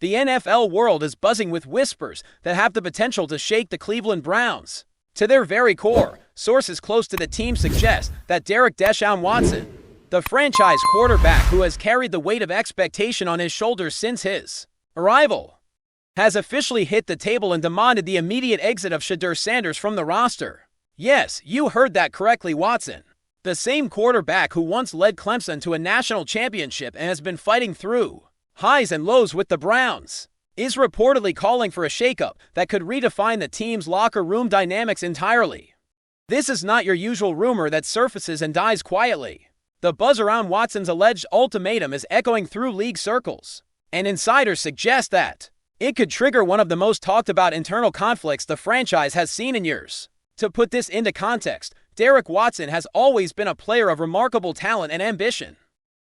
The NFL world is buzzing with whispers that have the potential to shake the Cleveland Browns. To their very core, sources close to the team suggest that Deshaun Watson, the franchise quarterback who has carried the weight of expectation on his shoulders since his arrival, has officially hit the table and demanded the immediate exit of Shedeur Sanders from the roster. Yes, you heard that correctly, Watson. The same quarterback who once led Clemson to a national championship and has been fighting through highs and lows with the Browns, is reportedly calling for a shakeup that could redefine the team's locker room dynamics entirely. This is not your usual rumor that surfaces and dies quietly. The buzz around Watson's alleged ultimatum is echoing through league circles, and insiders suggest that it could trigger one of the most talked about internal conflicts the franchise has seen in years. To put this into context, Derek Watson has always been a player of remarkable talent and ambition.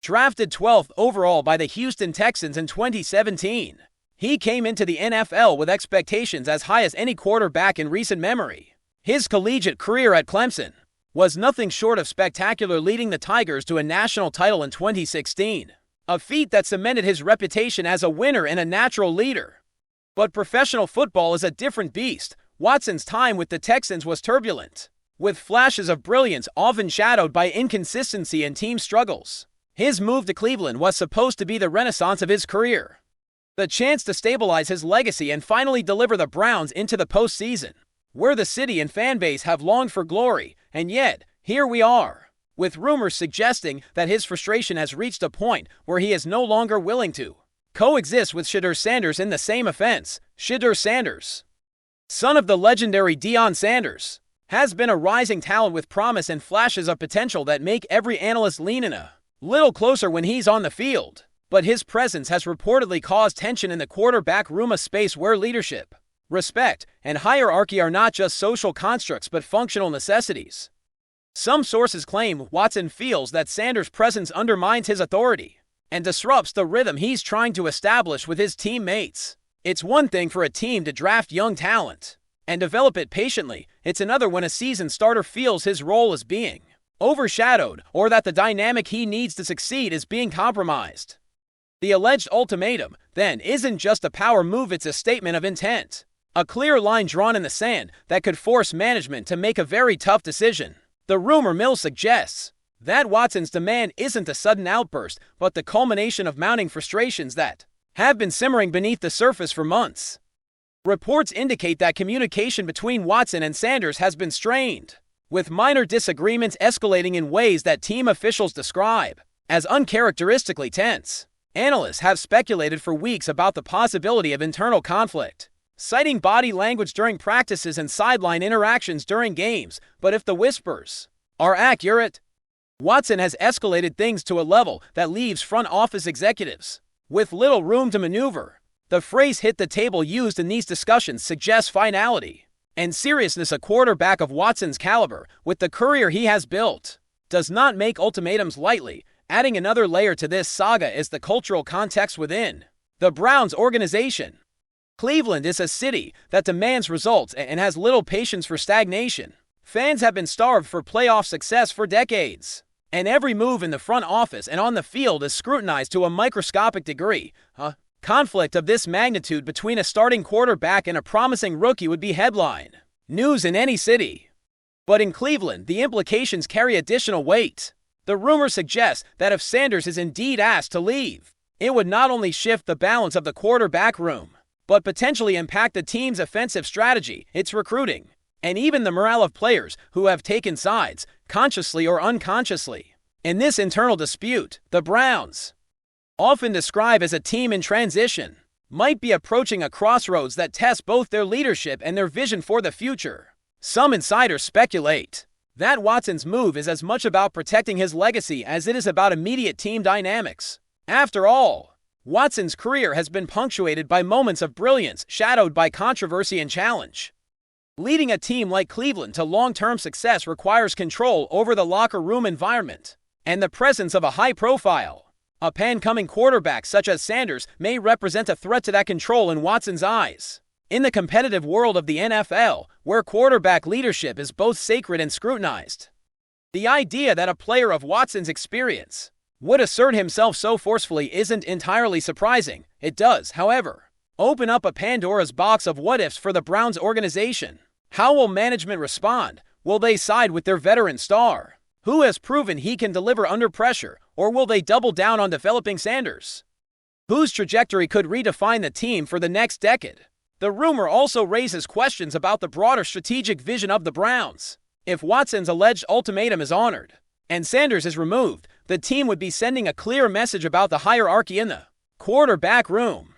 Drafted 12th overall by the Houston Texans in 2017, he came into the NFL with expectations as high as any quarterback in recent memory. His collegiate career at Clemson was nothing short of spectacular, leading the Tigers to a national title in 2016, a feat that cemented his reputation as a winner and a natural leader. But professional football is a different beast. Watson's time with the Texans was turbulent, with flashes of brilliance often shadowed by inconsistency and team struggles. His move to Cleveland was supposed to be the renaissance of his career, the chance to stabilize his legacy and finally deliver the Browns into the postseason, where the city and fan base have longed for glory. And yet, here we are, with rumors suggesting that his frustration has reached a point where he is no longer willing to coexist with Shedeur Sanders in the same offense. Shedeur Sanders, son of the legendary Deion Sanders, has been a rising talent with promise and flashes of potential that make every analyst lean in a little closer when he's on the field. But his presence has reportedly caused tension in the quarterback room, a space where leadership, respect, and hierarchy are not just social constructs but functional necessities. Some sources claim Watson feels that Sanders' presence undermines his authority and disrupts the rhythm he's trying to establish with his teammates. It's one thing for a team to draft young talent and develop it patiently. It's another when a seasoned starter feels his role is being overshadowed or that the dynamic he needs to succeed is being compromised. The alleged ultimatum, then, isn't just a power move, it's a statement of intent. A clear line drawn in the sand that could force management to make a very tough decision. The rumor mill suggests that Watson's demand isn't a sudden outburst, but the culmination of mounting frustrations that have been simmering beneath the surface for months. Reports indicate that communication between Watson and Sanders has been strained, with minor disagreements escalating in ways that team officials describe as uncharacteristically tense. Analysts have speculated for weeks about the possibility of internal conflict, citing body language during practices and sideline interactions during games. But if the whispers are accurate, Watson has escalated things to a level that leaves front office executives with little room to maneuver. The phrase "hit the table" used in these discussions suggests finality and seriousness. A quarterback of Watson's caliber, with the career he has built, does not make ultimatums lightly. Adding another layer to this saga is the cultural context within the Browns organization. Cleveland is a city that demands results and has little patience for stagnation. Fans have been starved for playoff success for decades, and every move in the front office and on the field is scrutinized to a microscopic degree. A conflict of this magnitude between a starting quarterback and a promising rookie would be headline news in any city. But in Cleveland, the implications carry additional weight. The rumor suggests that if Sanders is indeed asked to leave, it would not only shift the balance of the quarterback room, but potentially impact the team's offensive strategy, its recruiting, and even the morale of players who have taken sides, consciously or unconsciously. In this internal dispute, the Browns, often described as a team in transition, might be approaching a crossroads that tests both their leadership and their vision for the future. Some insiders speculate that Watson's move is as much about protecting his legacy as it is about immediate team dynamics. After all, Watson's career has been punctuated by moments of brilliance shadowed by controversy and challenge. Leading a team like Cleveland to long-term success requires control over the locker room environment and the presence of a high-profile, up-and-coming quarterback such as Sanders may represent a threat to that control in Watson's eyes. In the competitive world of the NFL, where quarterback leadership is both sacred and scrutinized, the idea that a player of Watson's experience would assert himself so forcefully isn't entirely surprising. It does, however, open up a Pandora's box of what-ifs for the Browns organization. How will management respond? Will they side with their veteran star, who has proven he can deliver under pressure, or will they double down on developing Sanders, whose trajectory could redefine the team for the next decade? The rumor also raises questions about the broader strategic vision of the Browns. If Watson's alleged ultimatum is honored, and Sanders is removed, the team would be sending a clear message about the hierarchy in the quarterback room.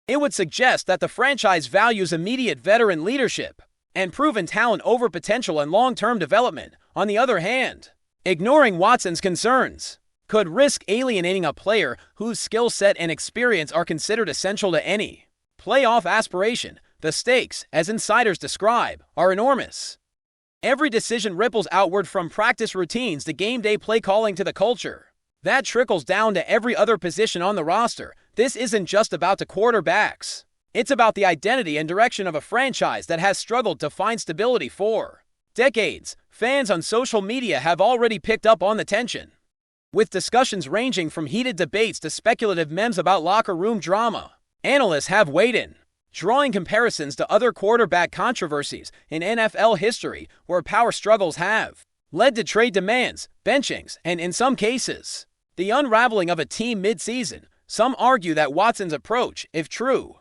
It would suggest that the franchise values immediate veteran leadership and proven talent over potential and long-term development. On the other hand, ignoring Watson's concerns could risk alienating a player whose skill set and experience are considered essential to any playoff aspiration. The stakes, as insiders describe, are enormous. Every decision ripples outward, from practice routines to game day play calling to the culture that trickles down to every other position on the roster. This isn't just about the quarterbacks. It's about the identity and direction of a franchise that has struggled to find stability for decades. Fans on social media have already picked up on the tension, with discussions ranging from heated debates to speculative memes about locker room drama. Analysts have weighed in, drawing comparisons to other quarterback controversies in NFL history where power struggles have led to trade demands, benchings, and in some cases, the unraveling of a team mid-season. Some argue that Watson's approach, if true,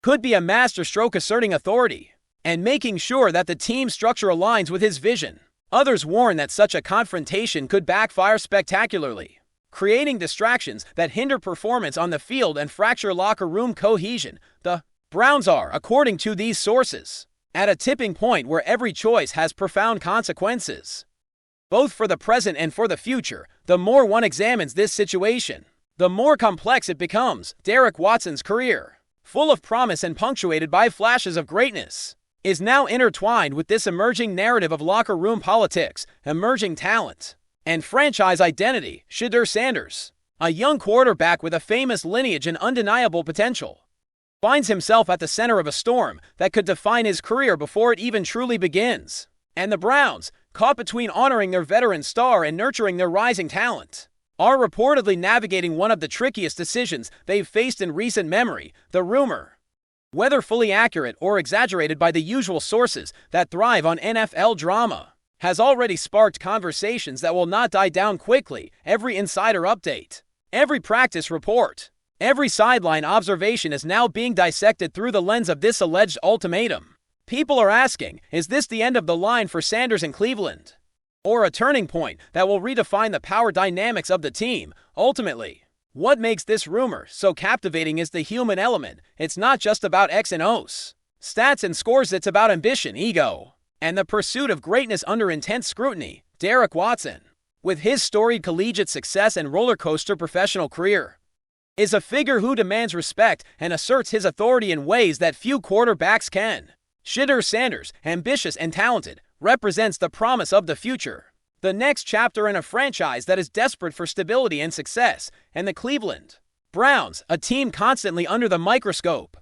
could be a masterstroke asserting authority and making sure that the team structure aligns with his vision. Others warn that such a confrontation could backfire spectacularly, creating distractions that hinder performance on the field and fracture locker room cohesion. The Browns are, according to these sources, at a tipping point where every choice has profound consequences, both for the present and for the future. The more one examines this situation, the more complex it becomes. Derek Watson's career, full of promise and punctuated by flashes of greatness, is now intertwined with this emerging narrative of locker room politics, emerging talent, and franchise identity. Shedeur Sanders, a young quarterback with a famous lineage and undeniable potential, finds himself at the center of a storm that could define his career before it even truly begins. And the Browns, caught between honoring their veteran star and nurturing their rising talent, are reportedly navigating one of the trickiest decisions they've faced in recent memory. The rumor, whether fully accurate or exaggerated by the usual sources that thrive on NFL drama, has already sparked conversations that will not die down quickly. Every insider update, every practice report, every sideline observation is now being dissected through the lens of this alleged ultimatum. People are asking, is this the end of the line for Sanders in Cleveland, or a turning point that will redefine the power dynamics of the team? Ultimately, what makes this rumor so captivating is the human element. It's not just about X and O's, stats and scores. It's about ambition, ego, and the pursuit of greatness under intense scrutiny. Derek Watson, with his storied collegiate success and roller coaster professional career, is a figure who demands respect and asserts his authority in ways that few quarterbacks can. Shedeur Sanders, ambitious and talented, represents the promise of the future, the next chapter in a franchise that is desperate for stability and success. And the Cleveland Browns, a team constantly under the microscope,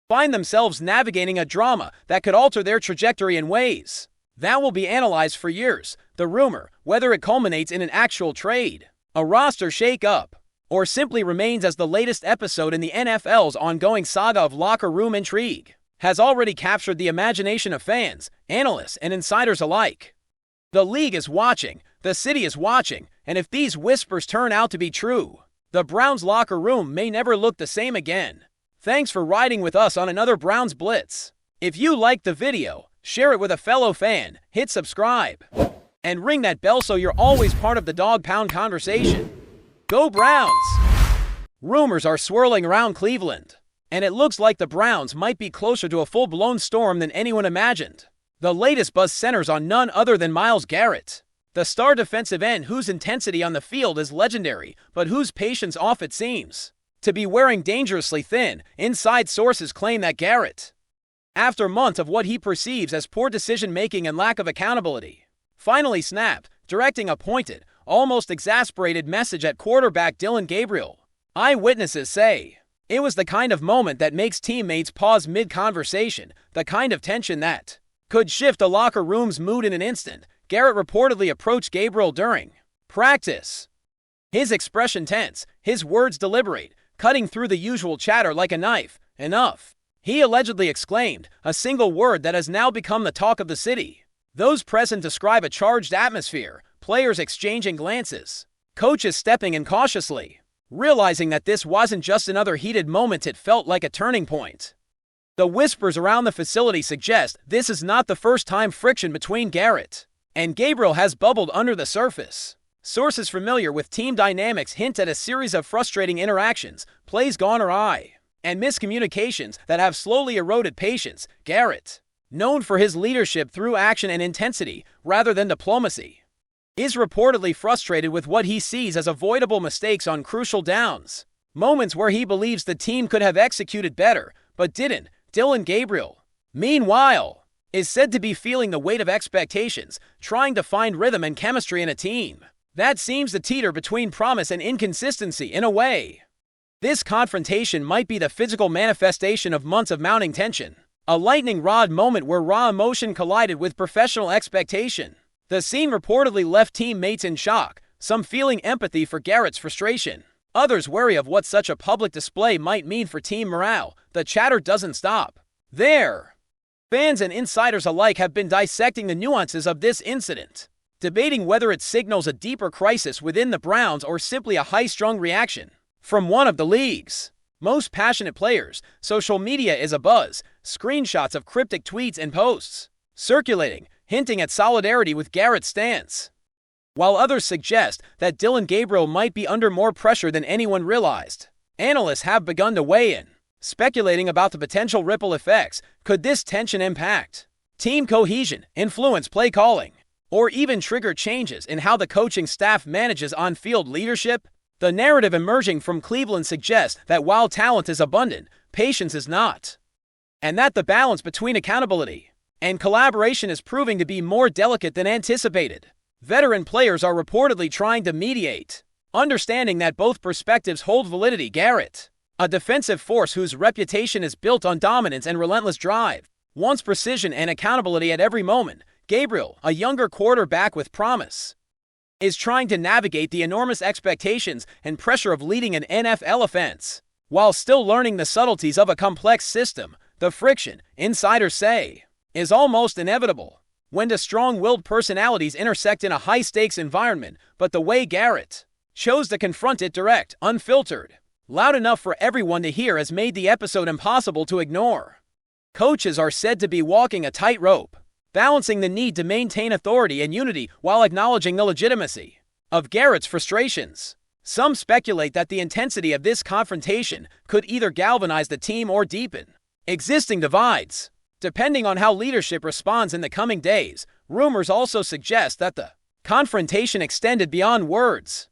find themselves navigating a drama that could alter their trajectory in ways that will be analyzed for years. The rumor, whether it culminates in an actual trade, a roster shake-up, or simply remains as the latest episode in the NFL's ongoing saga of locker room intrigue, has already captured the imagination of fans, analysts, and insiders alike. The league is watching, the city is watching, and if these whispers turn out to be true, the Browns locker room may never look the same again. Thanks for riding with us on another Browns Blitz. If you liked the video, share it with a fellow fan, hit subscribe, and ring that bell so you're always part of the Dawg Pound conversation. Go Browns! Rumors are swirling around Cleveland, and it looks like the Browns might be closer to a full-blown storm than anyone imagined. The latest buzz centers on none other than Myles Garrett, the star defensive end whose intensity on the field is legendary, but whose patience off it seems to be wearing dangerously thin. Inside sources claim that Garrett, after months of what he perceives as poor decision-making and lack of accountability, finally snapped, directing a pointed, almost exasperated message at quarterback Dillon. Eyewitnesses say it was the kind of moment that makes teammates pause mid-conversation, the kind of tension that could shift a locker room's mood in an instant. Garrett reportedly approached Gabriel during practice. His expression tense, his words deliberate, cutting through the usual chatter like a knife. "Enough," he allegedly exclaimed, a single word that has now become the talk of the city. Those present describe a charged atmosphere, players exchanging glances, coaches stepping in cautiously. Realizing that this wasn't just another heated moment, it felt like a turning point. The whispers around the facility suggest this is not the first time friction between Garrett and Gabriel has bubbled under the surface. Sources familiar with team dynamics hint at a series of frustrating interactions, plays gone awry, and miscommunications that have slowly eroded patience. Garrett, known for his leadership through action and intensity rather than diplomacy, is reportedly frustrated with what he sees as avoidable mistakes on crucial downs, moments where he believes the team could have executed better, but didn't. Dillon Gabriel, meanwhile, is said to be feeling the weight of expectations, trying to find rhythm and chemistry in a team that seems to teeter between promise and inconsistency in a way. This confrontation might be the physical manifestation of months of mounting tension, a lightning rod moment where raw emotion collided with professional expectation. The scene reportedly left teammates in shock, some feeling empathy for Garrett's frustration, others wary of what such a public display might mean for team morale. The chatter doesn't stop there. Fans and insiders alike have been dissecting the nuances of this incident, debating whether it signals a deeper crisis within the Browns or simply a high-strung reaction from one of the league's most passionate players. Social media is abuzz, screenshots of cryptic tweets and posts circulating, hinting at solidarity with Garrett's stance, while others suggest that Dillon Gabriel might be under more pressure than anyone realized. Analysts have begun to weigh in, speculating about the potential ripple effects. Could this tension impact team cohesion, influence play calling, or even trigger changes in how the coaching staff manages on-field leadership? The narrative emerging from Cleveland suggests that while talent is abundant, patience is not, and that the balance between accountability and collaboration is proving to be more delicate than anticipated. Veteran players are reportedly trying to mediate, understanding that both perspectives hold validity. Garrett, a defensive force whose reputation is built on dominance and relentless drive, wants precision and accountability at every moment. Gabriel, a younger quarterback with promise, is trying to navigate the enormous expectations and pressure of leading an NFL offense, while still learning the subtleties of a complex system. The friction, insiders say, is almost inevitable when the strong-willed personalities intersect in a high-stakes environment, but the way Garrett chose to confront it, direct, unfiltered, loud enough for everyone to hear, has made the episode impossible to ignore. Coaches are said to be walking a tightrope, balancing the need to maintain authority and unity while acknowledging the legitimacy of Garrett's frustrations. Some speculate that the intensity of this confrontation could either galvanize the team or deepen existing divides, depending on how leadership responds in the coming days. Rumors also suggest that the confrontation extended beyond words.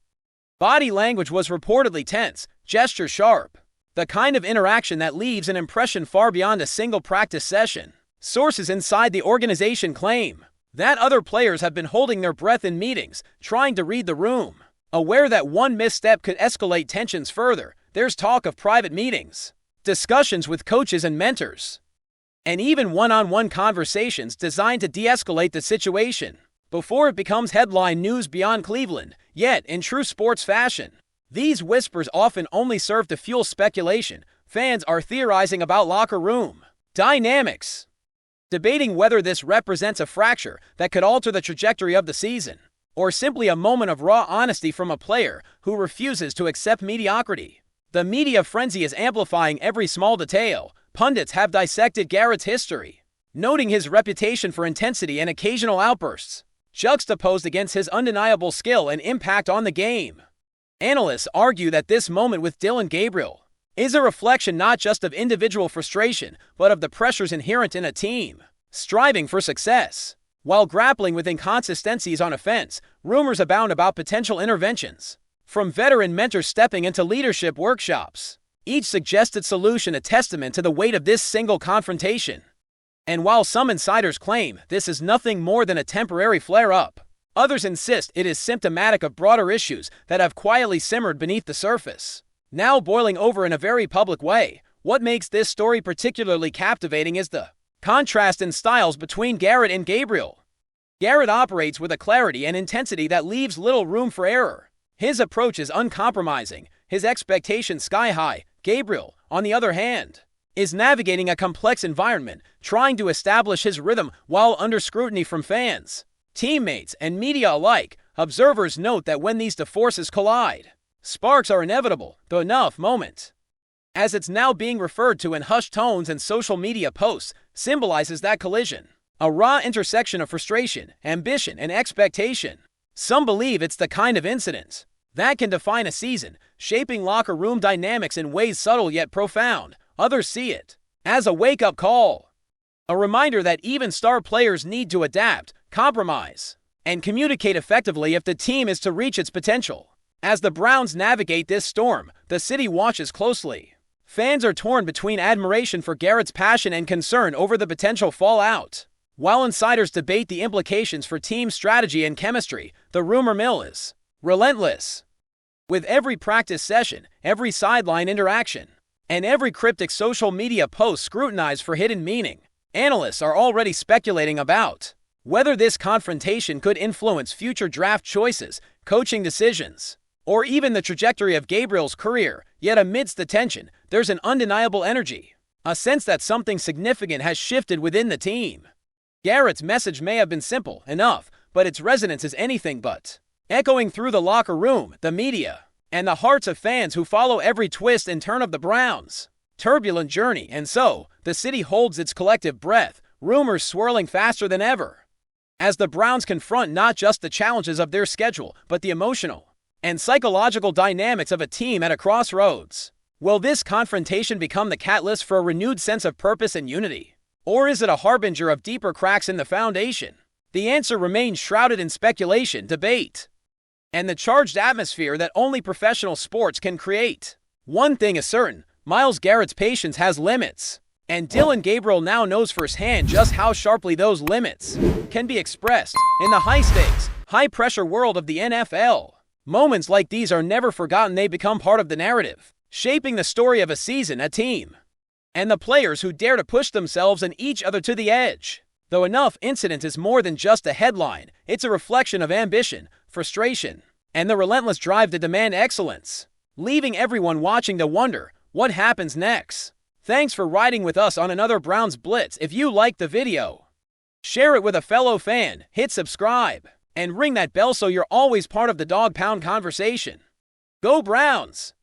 Body language was reportedly tense, gestures sharp, the kind of interaction that leaves an impression far beyond a single practice session. Sources inside the organization claim that other players have been holding their breath in meetings, trying to read the room, aware that one misstep could escalate tensions further. There's talk of private meetings, discussions with coaches and mentors, and even one-on-one conversations designed to de-escalate the situation before it becomes headline news beyond Cleveland. Yet, in true sports fashion, these whispers often only serve to fuel speculation. Fans are theorizing about locker room dynamics, debating whether this represents a fracture that could alter the trajectory of the season, or simply a moment of raw honesty from a player who refuses to accept mediocrity. The media frenzy is amplifying every small detail. Pundits have dissected Garrett's history, noting his reputation for intensity and occasional outbursts, juxtaposed against his undeniable skill and impact on the game. Analysts argue that this moment with Dillon Gabriel is a reflection not just of individual frustration, but of the pressures inherent in a team striving for success. While grappling with inconsistencies on offense, rumors abound about potential interventions from veteran mentors stepping into leadership workshops. Each suggested solution a testament to the weight of this single confrontation. And while some insiders claim this is nothing more than a temporary flare-up, others insist it is symptomatic of broader issues that have quietly simmered beneath the surface, now boiling over in a very public way. What makes this story particularly captivating is the contrast in styles between Garrett and Gabriel. Garrett operates with a clarity and intensity that leaves little room for error, His approach is uncompromising, his expectations sky high. Gabriel, on the other hand, is navigating a complex environment, trying to establish his rhythm while under scrutiny from fans, teammates, and media alike. Observers note that when these two forces collide, sparks are inevitable. The enough moment, as it's now being referred to in hushed tones and social media posts, symbolizes that collision. A raw intersection of frustration, ambition, and expectation. Some believe it's the kind of incident that can define a season, shaping locker room dynamics in ways subtle yet profound. Others see it as a wake-up call, a reminder that even star players need to adapt, compromise, and communicate effectively if the team is to reach its potential. As the Browns navigate this storm, the city watches closely. Fans are torn between admiration for Garrett's passion and concern over the potential fallout. While insiders debate the implications for team strategy and chemistry, the rumor mill is relentless. With every practice session, every sideline interaction, and every cryptic social media post scrutinized for hidden meaning, analysts are already speculating about whether this confrontation could influence future draft choices, coaching decisions, or even the trajectory of Gabriel's career. Yet amidst the tension, there's an undeniable energy, a sense that something significant has shifted within the team. Garrett's message may have been simple enough, but its resonance is anything but echoing through the locker room, the media, and the hearts of fans who follow every twist and turn of the Browns' turbulent journey. And so, the city holds its collective breath, rumors swirling faster than ever, as the Browns confront not just the challenges of their schedule, but the emotional and psychological dynamics of a team at a crossroads. Will this confrontation become the catalyst for a renewed sense of purpose and unity? Or is it a harbinger of deeper cracks in the foundation? The answer remains shrouded in speculation, debate, and the charged atmosphere that only professional sports can create. One thing is certain, Myles Garrett's patience has limits, and Dillon Gabriel now knows firsthand just how sharply those limits can be expressed in the high-stakes, high-pressure world of the NFL. Moments like these are never forgotten. They become part of the narrative, shaping the story of a season, a team, and the players who dare to push themselves and each other to the edge. Though enough incident is more than just a headline, it's a reflection of ambition, frustration, and the relentless drive to demand excellence, leaving everyone watching to wonder what happens next. Thanks for riding with us on another Browns Blitz. If you liked the video, share it with a fellow fan, hit subscribe, and ring that bell so you're always part of the Dawg Pound conversation. Go Browns!